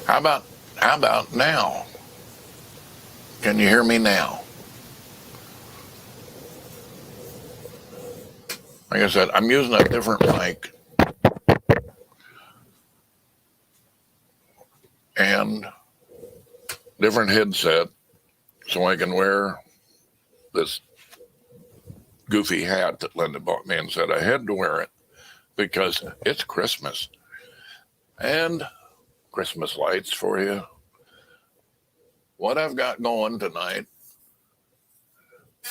How about now? Can you hear me now? Like I said, I'm using a different mic and different headset so I can wear this goofy hat that Linda bought me and said I had to wear it because it's Christmas and Christmas lights for you. What I've got going tonight,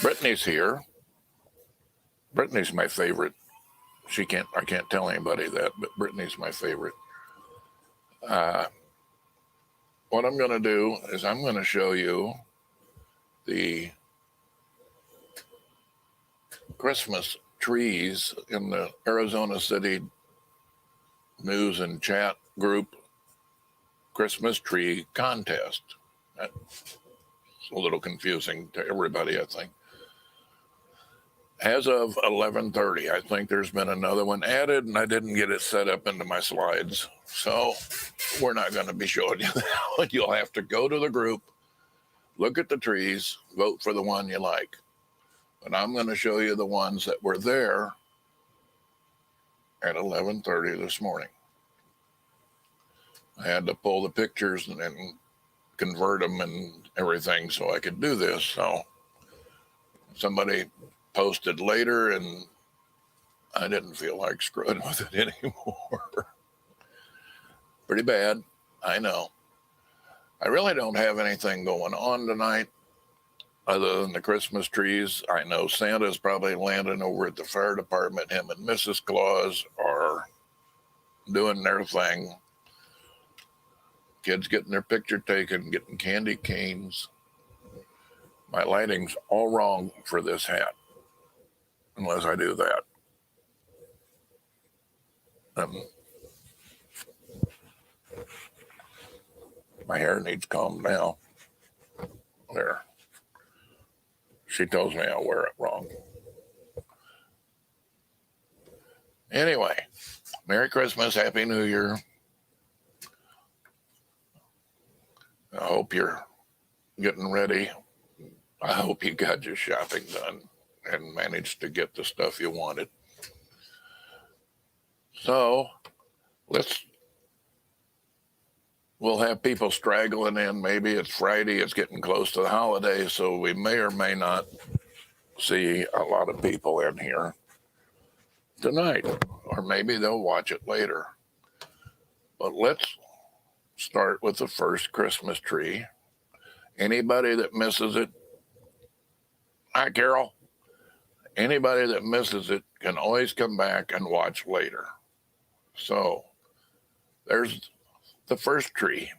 Brittany's here. Brittany's my favorite. I can't tell anybody that, but Brittany's my favorite. Uh, what I'm going to do is I'm going to show you the Christmas trees in the Arizona City news and chat group Christmas tree contest. That's a little confusing to everybody, I think. As of 11:30, I think there's been another one added, and I didn't get it set up into my slides. So we're not going to be showing you that one. You'll have to go to the group, look at the trees, vote for the one you like. But I'm going to show you the ones that were there at 11:30 this morning. I had to pull the pictures and convert them and everything so I could do this. So somebody posted later, and I didn't feel like screwing with it anymore. Pretty bad, I know. I really don't have anything going on tonight other than the Christmas trees. I know Santa's probably landing over at the fire department. Him and Mrs. Claus are doing their thing. Kids getting their picture taken, getting candy canes. My lighting's all wrong for this hat, unless I do that. My hair needs combed now. There. She tells me I wear it wrong. Anyway, Merry Christmas, Happy New Year. I hope you're getting ready. I hope you got your shopping done and managed to get the stuff you wanted. So we'll have people straggling in. Maybe it's Friday, it's getting close to the holidays, so we may or may not see a lot of people in here tonight, or maybe they'll watch it later. But let's start with the first Christmas tree. Anybody that misses it, hi, Carol. Anybody that misses it can always come back and watch later. So there's the first tree.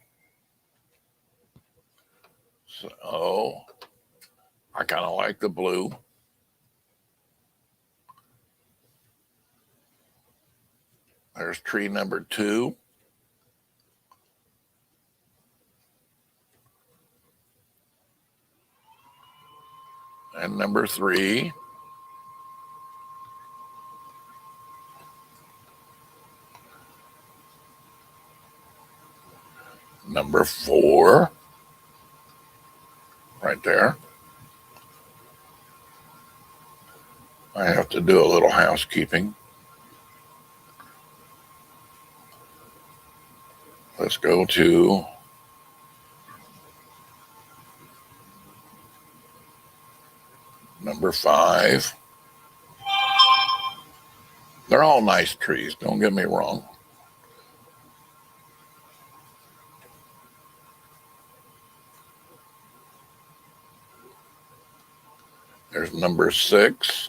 So I kind of like the blue. There's tree number 2. And number 3. Number 4. Right there. I have to do a little housekeeping. Let's go to number 5. They're all nice trees, don't get me wrong. There's number 6.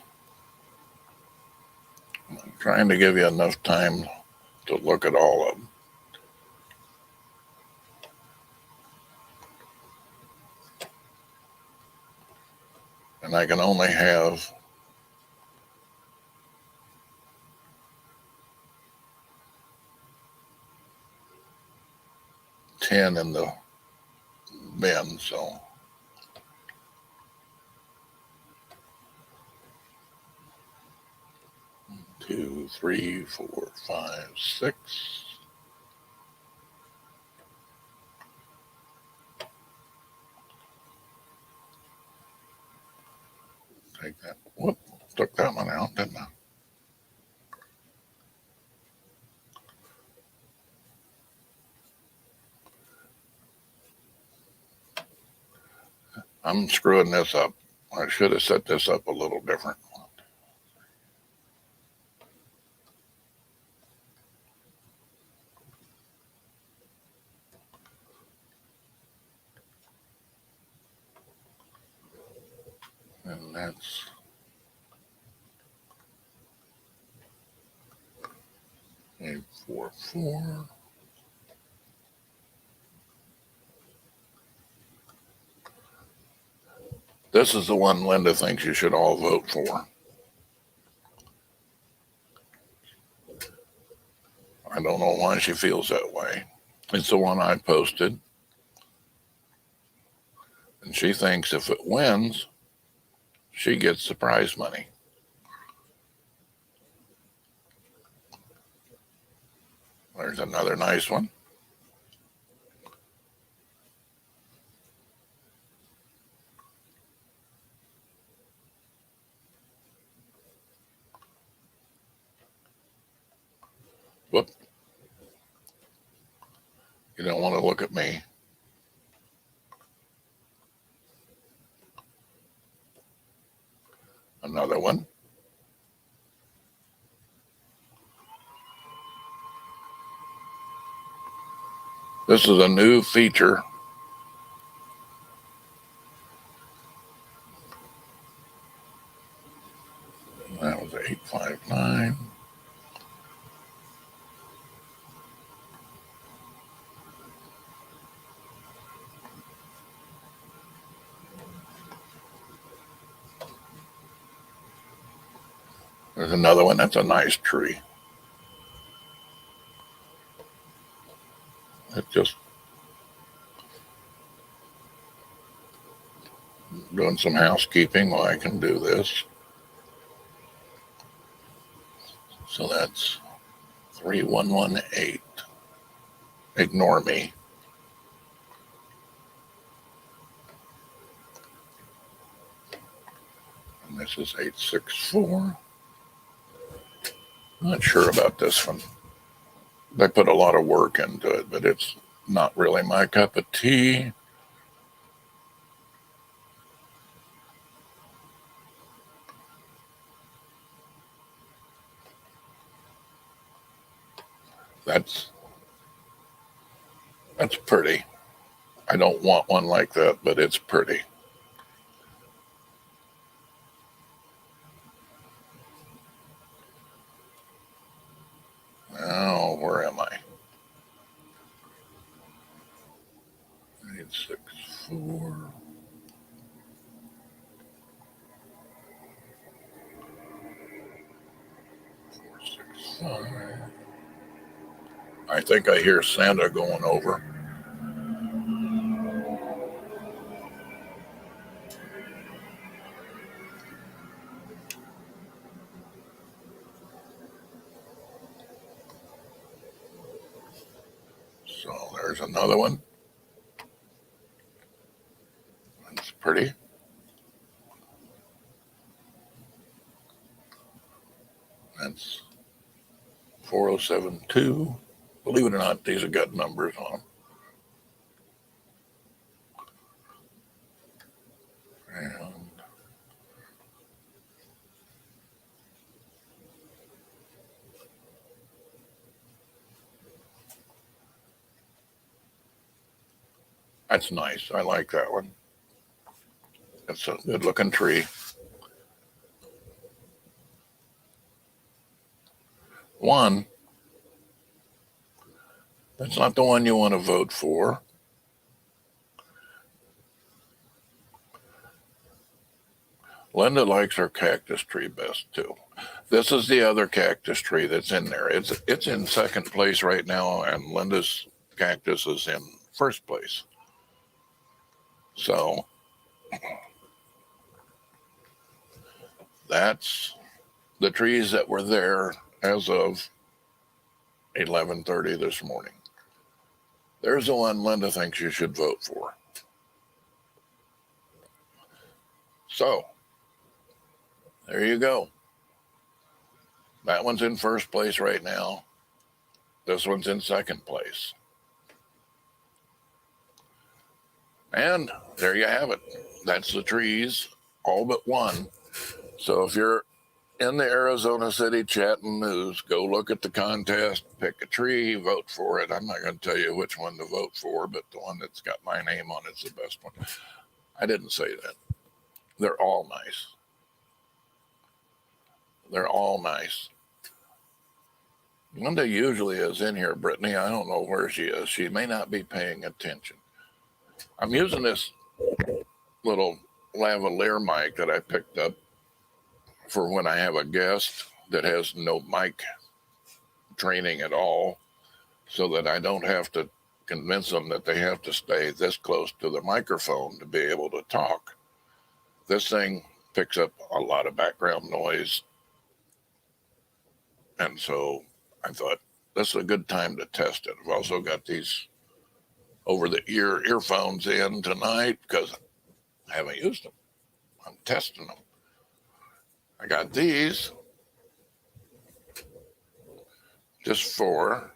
I'm trying to give you enough time to look at all of them. And I can only have 10 in the bin, so 2, 3, 4, 5, 6. Take that. Whoop, took that one out, didn't I? I'm screwing this up. I should have set this up a little different. And that's 844. This is the one Linda thinks you should all vote for. I don't know why she feels that way. It's the one I posted. And she thinks if it wins, she gets the prize money. There's another nice one. Whoop. You don't want to look at me. Another one. This is a new feature. That was 859. There's another one. That's a nice tree. It's just doing some housekeeping while I can do this. So that's 3118. Ignore me. And this is 864. Not sure about this one. They put a lot of work into it, but it's not really my cup of tea. That's pretty. I don't want one like that, but it's pretty. Now, where am I? 864. 465. I think I hear Santa going over. So there's another one. That's pretty. That's 4072. Believe it or not, these have got numbers on them. And that's nice. I like that one. It's a good looking tree. One, that's not the one you want to vote for. Linda likes her cactus tree best too. This is the other cactus tree that's in there. It's in second place right now, and Linda's cactus is in first place. So that's the trees that were there as of 11:30 this morning. There's the one Linda thinks you should vote for. So There you go. That one's in first place right now. This one's in second place. And there you have it. That's the trees, all but one. So if you're in the Arizona City Chatting News, go look at the contest, pick a tree, vote for it. I'm not going to tell you which one to vote for, but the one that's got my name on it's the best one. I didn't say that. They're all nice. They're all nice. Linda usually is in here, Brittany. I don't know where she is. She may not be paying attention. I'm using this little lavalier mic that I picked up for when I have a guest that has no mic training at all, so that I don't have to convince them that they have to stay this close to the microphone to be able to talk. This thing picks up a lot of background noise. And so I thought this is a good time to test it. I've also got these over the ear earphones in tonight because I haven't used them. I'm testing them. I got these just for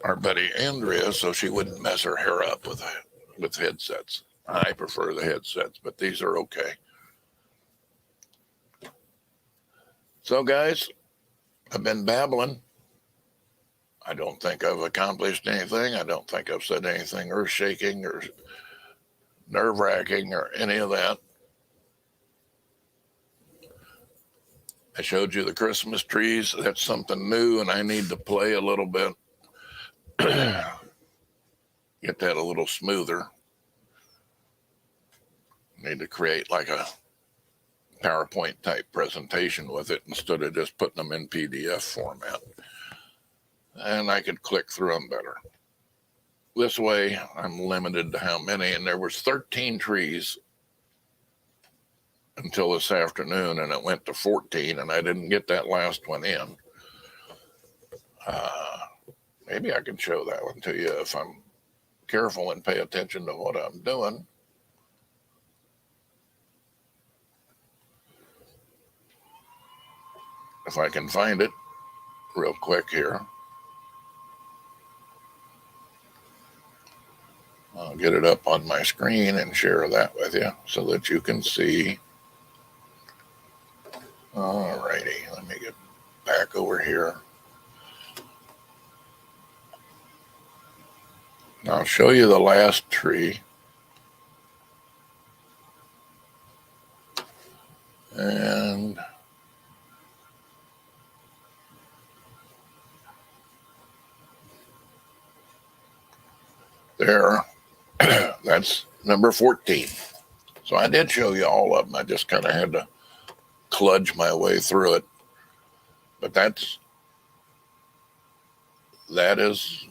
our buddy Andrea so she wouldn't mess her hair up with headsets. I prefer the headsets, but these are okay. So guys, I've been babbling. I don't think I've accomplished anything. I don't think I've said anything earth-shaking or nerve-wracking or any of that. I showed you the Christmas trees. That's something new, and I need to play a little bit. Get that a little smoother. Need to create like a PowerPoint type presentation with it instead of just putting them in PDF format. And I could click through them better. This way, I'm limited to how many, and there was 13 trees until this afternoon, and it went to 14, and I didn't get that last one in. Maybe I can show that one to you if I'm careful and pay attention to what I'm doing. If I can find it real quick here. I'll get it up on my screen and share that with you so that you can see. All righty, let me get back over here. I'll show you the last tree. And there, that's number 14. So I did show you all of them. I just kind of had to kludge my way through it. But that is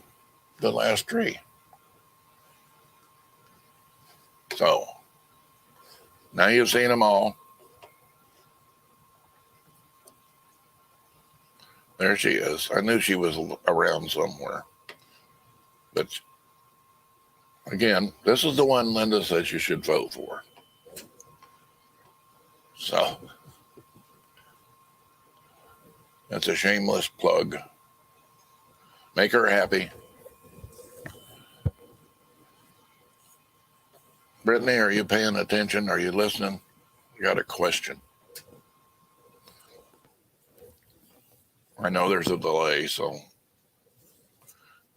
the last tree. So now you've seen them all. There she is. I knew she was around somewhere. But again, this is the one Linda says you should vote for. So that's a shameless plug. Make her happy. Brittany, are you paying attention? Are you listening? I got a question. I know there's a delay, so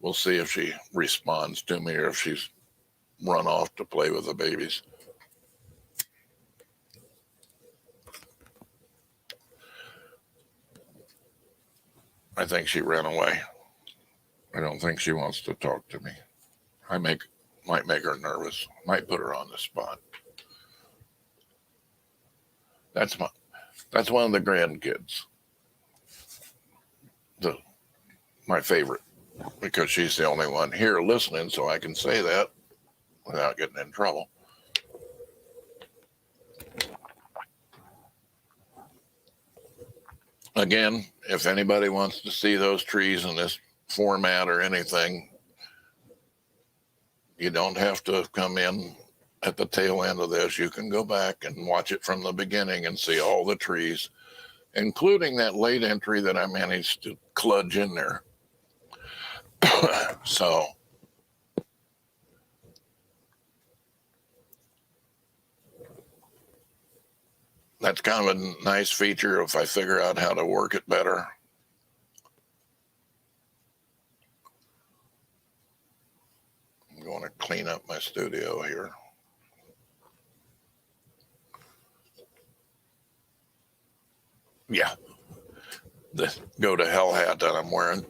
we'll see if she responds to me or if she's run off to play with the babies. I think she ran away. I don't think she wants to talk to me. Might make her nervous. Might put her on the spot. That's one of the grandkids. My favorite, because she's the only one here listening, so I can say that without getting in trouble. Again, if anybody wants to see those trees in this format or anything, you don't have to come in at the tail end of this, you can go back and watch it from the beginning and see all the trees, including that late entry that I managed to kludge in there. So that's kind of a nice feature if I figure out how to work it better. I'm going to clean up my studio here. Yeah, the go to hell hat that I'm wearing.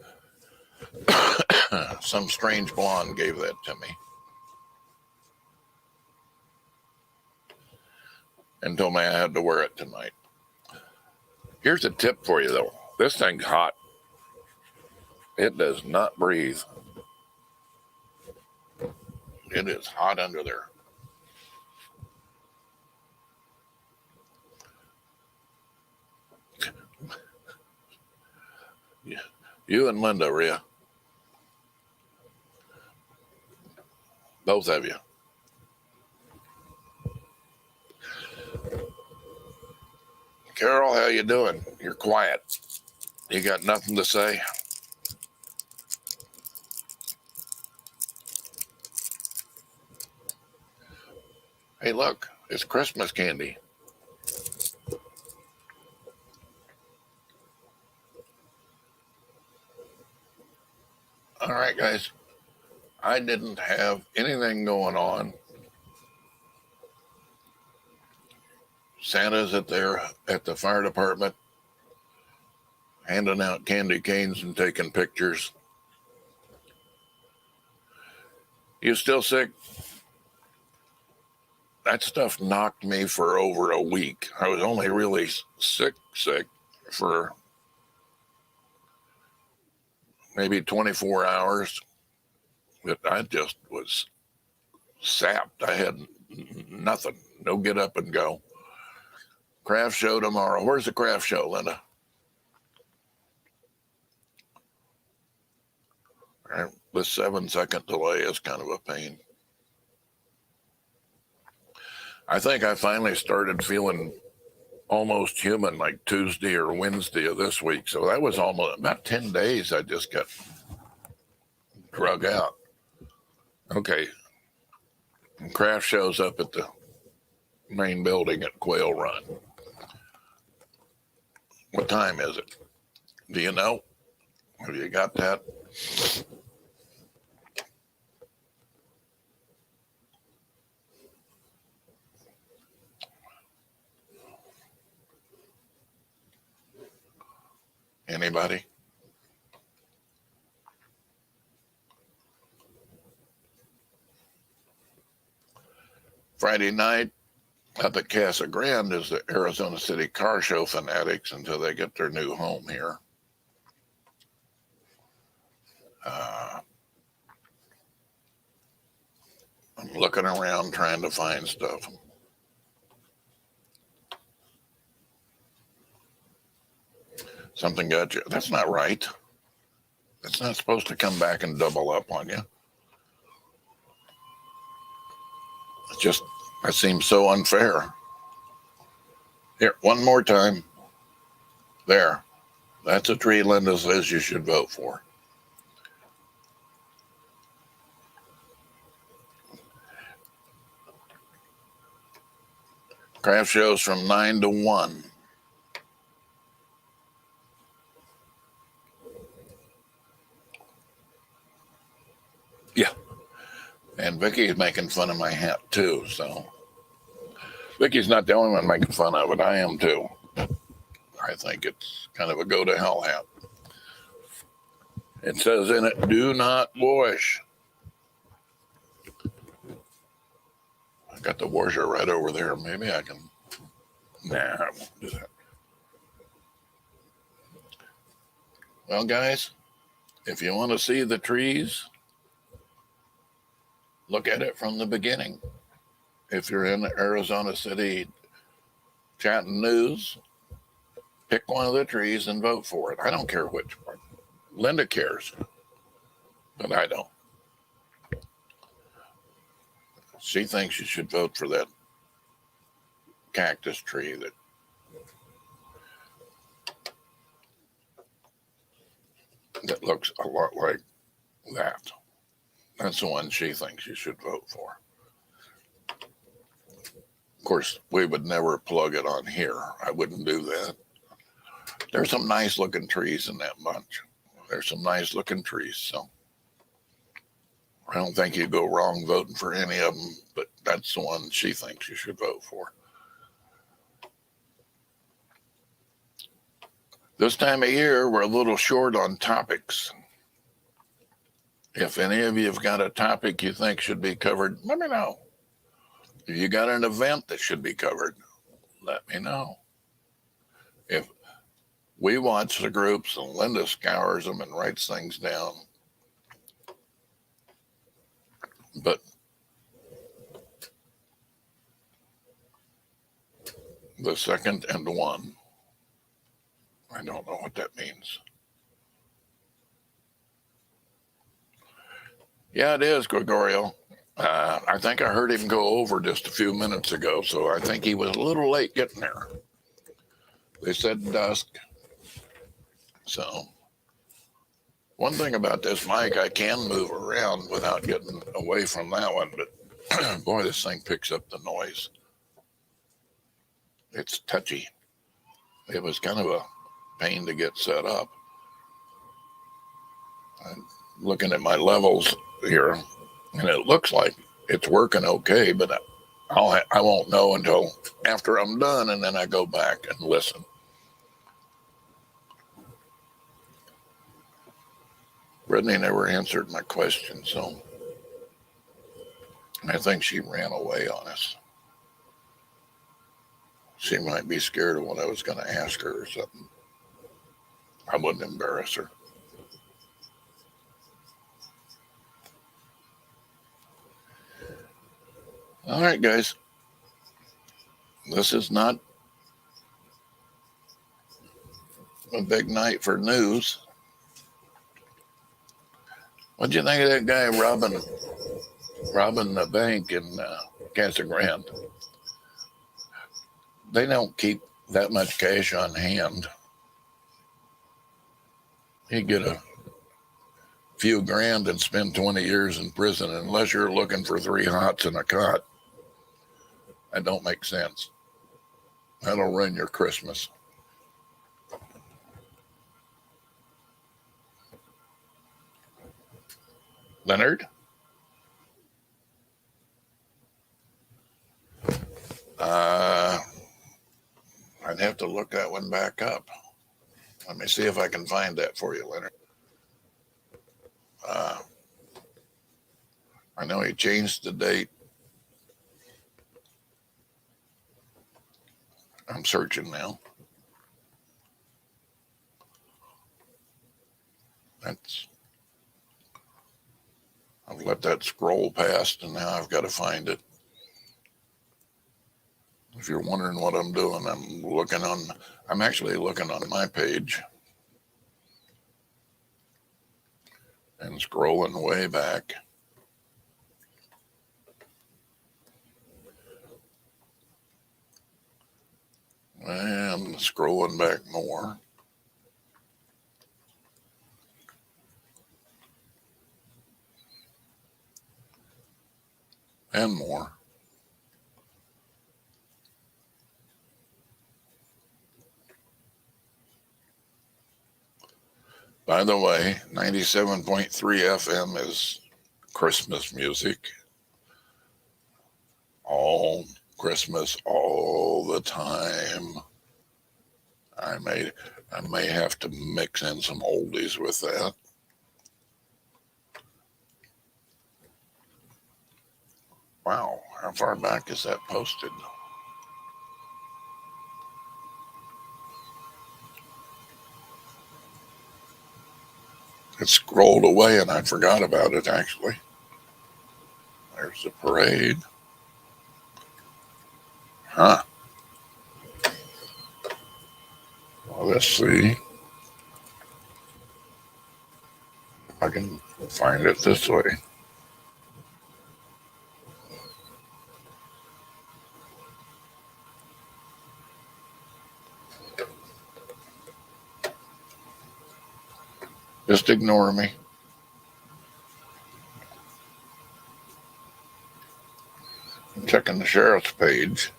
Some strange blonde gave that to me and told me I had to wear it tonight. Here's a tip for you, though. This thing's hot. It does not breathe. It is hot under there. You and Linda, Rhea. Both of you. Carol, how you doing? You're quiet. You got nothing to say? Hey, look, it's Christmas candy. All right, guys. I didn't have anything going on. Santa's at the fire department, handing out candy canes and taking pictures. You still sick? That stuff knocked me for over a week. I was only really sick for maybe 24 hours, but I just was sapped. I had nothing, no get up and go. Craft show tomorrow. Where's the craft show, Linda? All right, the 7-second delay is kind of a pain. I think I finally started feeling almost human like Tuesday or Wednesday of this week. So that was almost about 10 days I just got drug out. Okay. Craft shows up at the main building at Quail Run. What time is it? Do you know? Have you got that? Anybody? Friday night at the Casa Grande is the Arizona City Car Show fanatics until they get their new home here. I'm looking around trying to find stuff. Something got you. That's not right. It's not supposed to come back and double up on you. It just, that seems so unfair. Here, one more time. There. That's a tree Linda says you should vote for. Craft shows from 9 to 1. Yeah. And Vicky's making fun of my hat too, so. Vicky's not the only one making fun of it. I am too. I think it's kind of a go to hell hat. It says in it, do not wash. I got the washer right over there. Maybe I can. Nah, I won't do that. Well, guys, if you want to see the trees, look at it from the beginning. If you're in Arizona City chatting news, pick one of the trees and vote for it. I don't care which one. Linda cares, but I don't. She thinks you should vote for that cactus tree that looks a lot like that. That's the one she thinks you should vote for. Of course, we would never plug it on here. I wouldn't do that. There's some nice looking trees in that bunch. There's some nice looking trees. So I don't think you go wrong voting for any of them, but that's the one she thinks you should vote for. This time of year, we're a little short on topics. If any of you have got a topic you think should be covered, let me know. If you got an event that should be covered, let me know. If we watch the groups and Linda scours them and writes things down, but the second and one, I don't know what that means. Yeah, it is, Gregorio. I think I heard him go over just a few minutes ago, so I think he was a little late getting there. They said dusk. So, one thing about this mic, I can move around without getting away from that one, but boy, this thing picks up the noise. It's touchy. It was kind of a pain to get set up. I'm looking at my levels here, and it looks like it's working okay, but I won't know until after I'm done, and then I go back and listen. Brittany never answered my question, so I think she ran away on us. She might be scared of what I was going to ask her or something. I wouldn't embarrass her. All right, guys. This is not a big night for news. What'd you think of that guy robbing the bank in Casa Grande? They don't keep that much cash on hand. You get a few grand and spend 20 years in prison unless you're looking for 3 hots and a cot. That don't make sense. That'll ruin your Christmas. Leonard? I'd have to look that one back up. Let me see if I can find that for you, Leonard. I know he changed the date. I'm searching now. I've let that scroll past, and now I've got to find it. If you're wondering what I'm doing, I'm actually looking on my page and scrolling way back. And scrolling back more. And more. By the way, 97.3 FM is Christmas music. All Christmas, all the time. I may have to mix in some oldies with that. Wow, how far back is that posted? It scrolled away and I forgot about it, actually. There's the parade. Huh. Well, let's see. I can find it this way. Just ignore me. I'm checking the sheriff's page.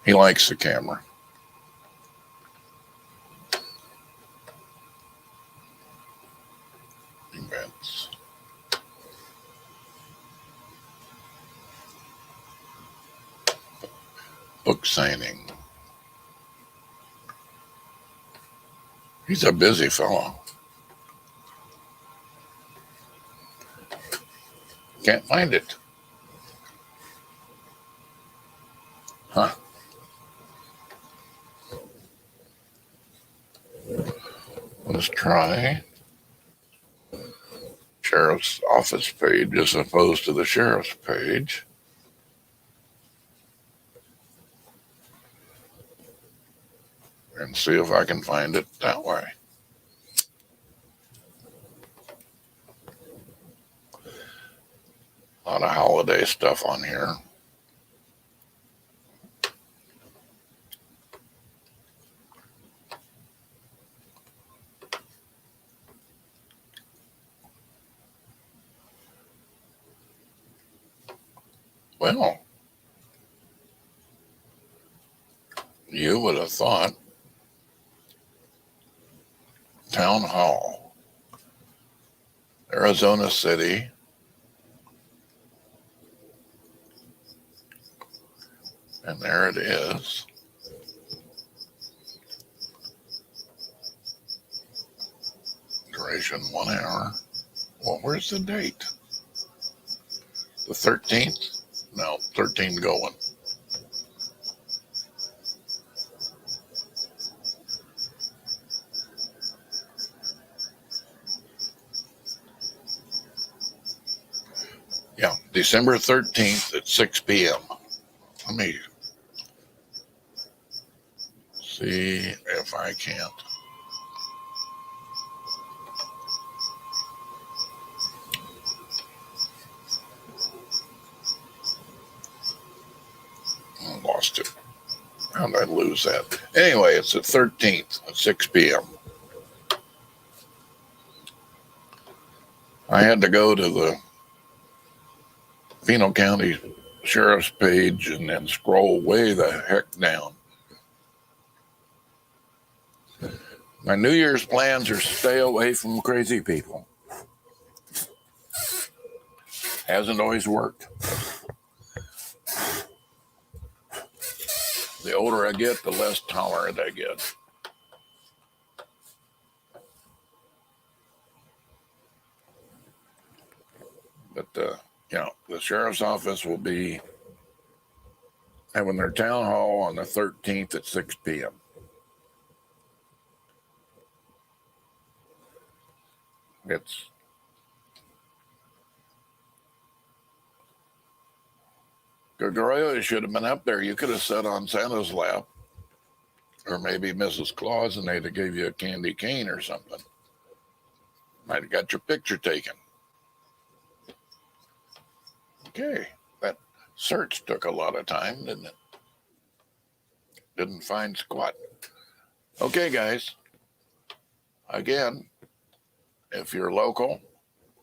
He likes the camera. Events. Book signing. He's a busy fellow. Can't find it. Huh? Let's try sheriff's office page as opposed to the sheriff's page. And see if I can find it that way. A lot of holiday stuff on here. Well, you would have thought Town Hall, Arizona City, and there it is. Duration 1 hour. Well, where's the date? The 13th? No, 13 going. Yeah, December 13th at 6 p.m. Let me see if I can't. I lost it. How did I lose that? Anyway, it's the 13th at 6 p.m. I had to go to the Peno County Sheriff's page and then scroll way the heck down. My New Year's plans are stay away from crazy people. Hasn't always worked. The older I get, the less tolerant I get. But, the sheriff's office will be having their town hall on the 13th at 6 p.m. It's Gregorio should have been up there. You could have sat on Santa's lap, or maybe Mrs. Claus, and they'd have gave you a candy cane or something. Might have got your picture taken. Okay, that search took a lot of time, didn't it? Didn't find squat. Okay, guys. Again, if you're local,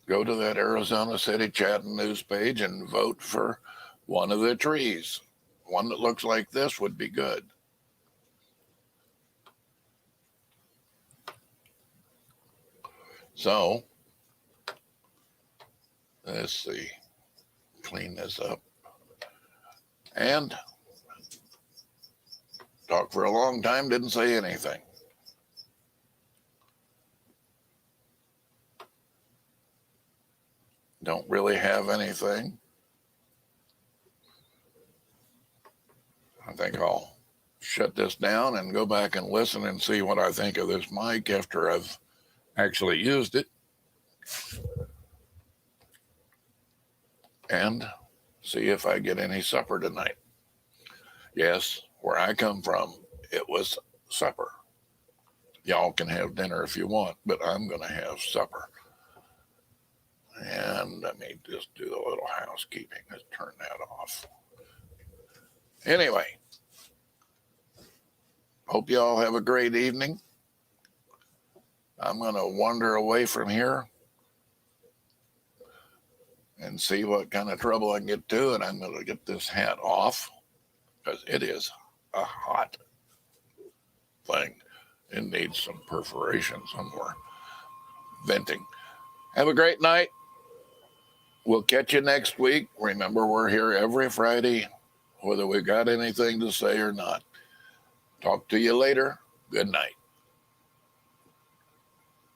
go to that Arizona City Chatting News page and vote for one of the trees. One that looks like this would be good. So, let's see. Clean this up. And talked for a long time, didn't say anything. Don't really have anything. I think I'll shut this down and go back and listen and see what I think of this mic after I've actually used it. And see if I get any supper tonight. Yes, where I come from, it was supper. Y'all can have dinner if you want, but I'm going to have supper. And let me just do a little housekeeping. Let's turn that off. Anyway, hope you all have a great evening. I'm going to wander away from here and see what kind of trouble I can get to. And I'm going to get this hat off because it is a hot thing. It needs some perforation somewhere, venting. Have a great night. We'll catch you next week. Remember, we're here every Friday, whether we got anything to say or not. Talk to you later. Good night.